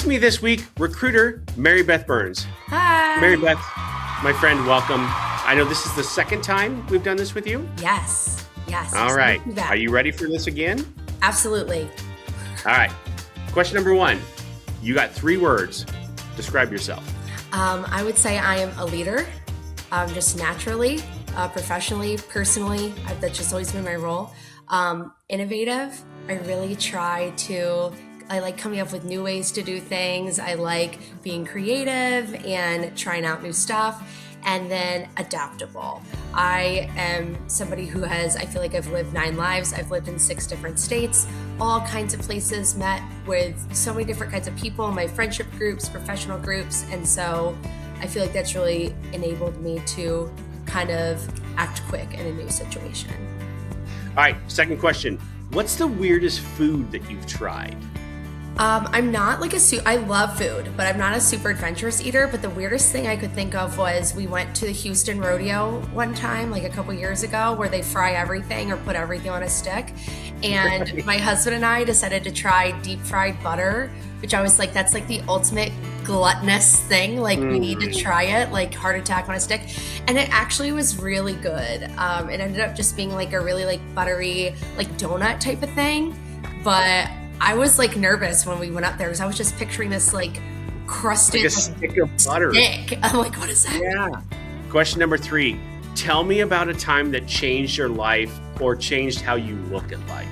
With me this week, recruiter Mary Beth Burns. Hi. Mary Beth, my friend, welcome. I know this is the second time we've done this with you. Yes. All right. Are you ready for this again? Absolutely. All right. Question number 1. You got 3 words. Describe yourself. I would say I am a leader, just naturally, professionally, personally. That's just always been my role. Innovative. I really I like coming up with new ways to do things. I like being creative and trying out new stuff. And then adaptable. I am somebody who I feel like I've lived 9 lives. I've lived in 6 different states, all kinds of places, met with so many different kinds of people in my friendship groups, professional groups. And so I feel like that's really enabled me to kind of act quick in a new situation. All right, second question. What's the weirdest food that you've tried? I'm not like I love food, but I'm not a super adventurous eater. But the weirdest thing I could think of was we went to the Houston rodeo one time, like a couple years ago, where they fry everything or put everything on a stick. And my husband and I decided to try deep fried butter, which I was like, that's like the ultimate gluttonous thing. Like we need to try it, like heart attack on a stick. And it actually was really good. It ended up just being like a really like buttery, like donut type of thing. But I was like nervous when we went up there because I was just picturing this like crusted like a stick of butter. I'm like, what is that? Yeah. Question number 3. Tell me about a time that changed your life or changed how you look at life.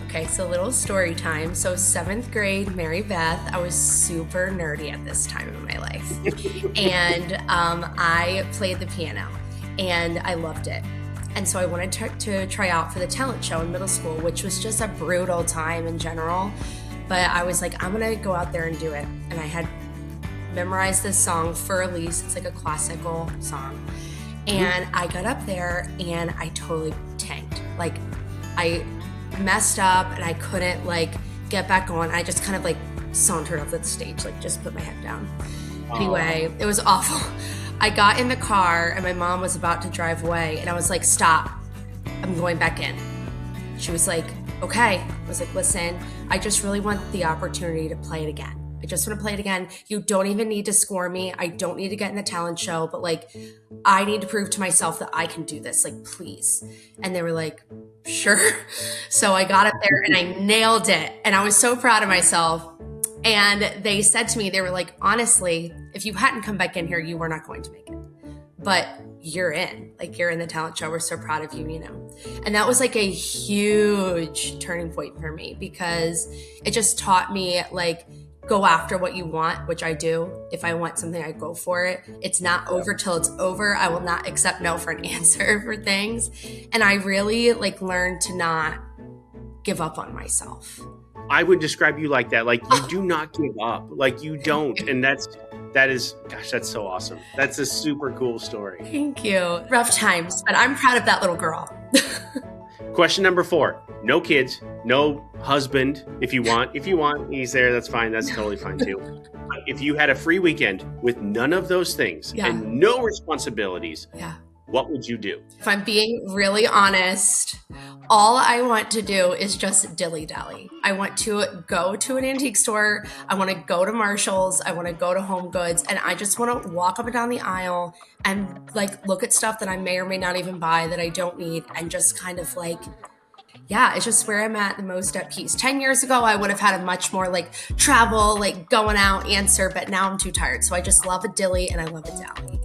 Okay, so little story time. So 7th grade, Mary Beth, I was super nerdy at this time in my life. And I played the piano and I loved it. And so I wanted to try out for the talent show in middle school, which was just a brutal time in general. But I was like, I'm going to go out there and do it. And I had memorized this song, For Elise. It's like a classical song. And I got up there and I totally tanked. Like I messed up and I couldn't like get back on. I just kind of like sauntered up the stage, like just put my head down. Anyway, it was awful. I got in the car and my mom was about to drive away and I was like, stop, I'm going back in. She was like, okay. I was like, listen, I just really want the opportunity to play it again. I just want to play it again. You don't even need to score me. I don't need to get in the talent show, but like, I need to prove to myself that I can do this. Like, please. And they were like, sure. So I got up there and I nailed it. And I was so proud of myself. And they said to me, they were like, honestly, if you hadn't come back in here, you were not going to make it. But you're in. Like, you're in the talent show. We're so proud of you, you know. And that was like a huge turning point for me because it just taught me, like, go after what you want, which I do. If I want something, I go for it. It's not over till it's over. I will not accept no for an answer for things. And I really, like, learned to not give up on myself. I would describe you like that. Like you do not give up. Like you don't. And that is, gosh, that's so awesome. That's a super cool story. Thank you. Rough times, but I'm proud of that little girl. Question number 4. No kids, no husband. If you want, he's there. That's fine. That's totally fine too. If you had a free weekend with none of those things and no responsibilities, what would you do? If I'm being really honest, all I want to do is just dilly-dally. I want to go to an antique store. I want to go to Marshall's. I want to go to Home Goods. And I just want to walk up and down the aisle and like look at stuff that I may or may not even buy that I don't need. And just kind of like, it's just where I'm at the most at peace. 10 years ago, I would have had a much more like travel, like going out answer. But now I'm too tired. So I just love a dilly and I love a dally.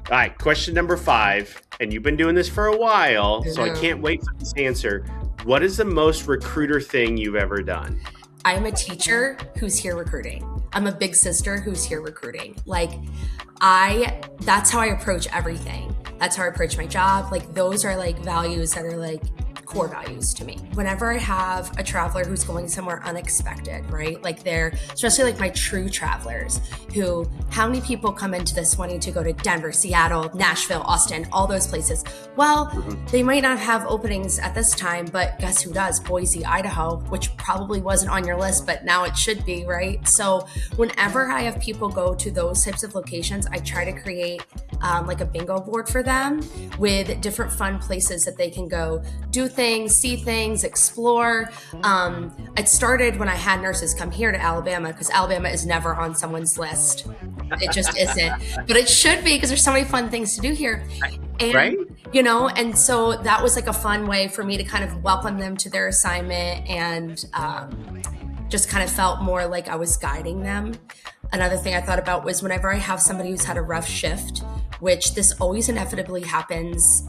All right, question number 5, and you've been doing this for a while, so I can't wait for this answer. What is the most recruiter thing you've ever done? I'm a teacher who's here recruiting. I'm a big sister who's here recruiting. Like, that's how I approach everything. That's how I approach my job. Like, those are like values that are like core values to me. Whenever I have a traveler who's going somewhere unexpected, right? Like especially like my true travelers how many people come into this wanting to go to Denver, Seattle, Nashville, Austin, all those places. Well, they might not have openings at this time, but guess who does? Boise, Idaho, which probably wasn't on your list, but now it should be, right? So whenever I have people go to those types of locations, I try to create like a bingo board for them with different fun places that they can go do things, see things, explore. It started when I had nurses come here to Alabama, because Alabama is never on someone's list. It just isn't. But it should be, because there's so many fun things to do here. And, right? And so that was like a fun way for me to kind of welcome them to their assignment, and just kind of felt more like I was guiding them. Another thing I thought about was whenever I have somebody who's had a rough shift, which this always inevitably happens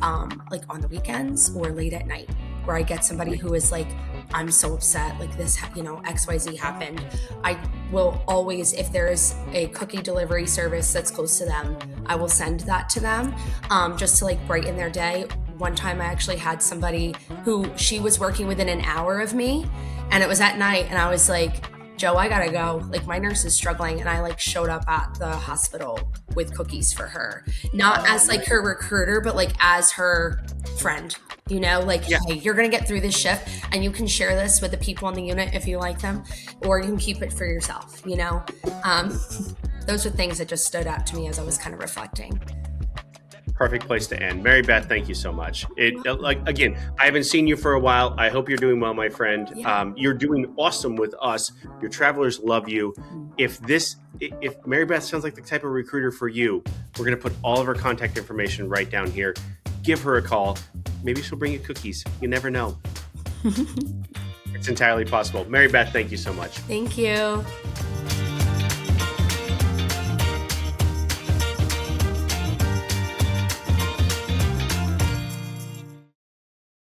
like on the weekends or late at night, where I get somebody who is like, I'm so upset, like this, XYZ happened. I will always, if there's a cookie delivery service that's close to them, I will send that to them just to like brighten their day. One time I actually had somebody who, she was working within an hour of me, and it was at night, and I was like, Joe, I gotta go. Like, my nurse is struggling. And I like showed up at the hospital with cookies for her, not as like her recruiter, but like as her friend, hey, you're gonna get through this shift, and you can share this with the people in the unit if you like them, or you can keep it for yourself. Those are things that just stood out to me as I was kind of reflecting. Perfect place to end. Mary Beth, thank you so much. Again, I haven't seen you for a while. I hope you're doing well, my friend. Yeah. You're doing awesome with us. Your travelers love you. If Mary Beth sounds like the type of recruiter for you, we're going to put all of her contact information right down here. Give her a call. Maybe she'll bring you cookies. You never know. It's entirely possible. Mary Beth, thank you so much. Thank you.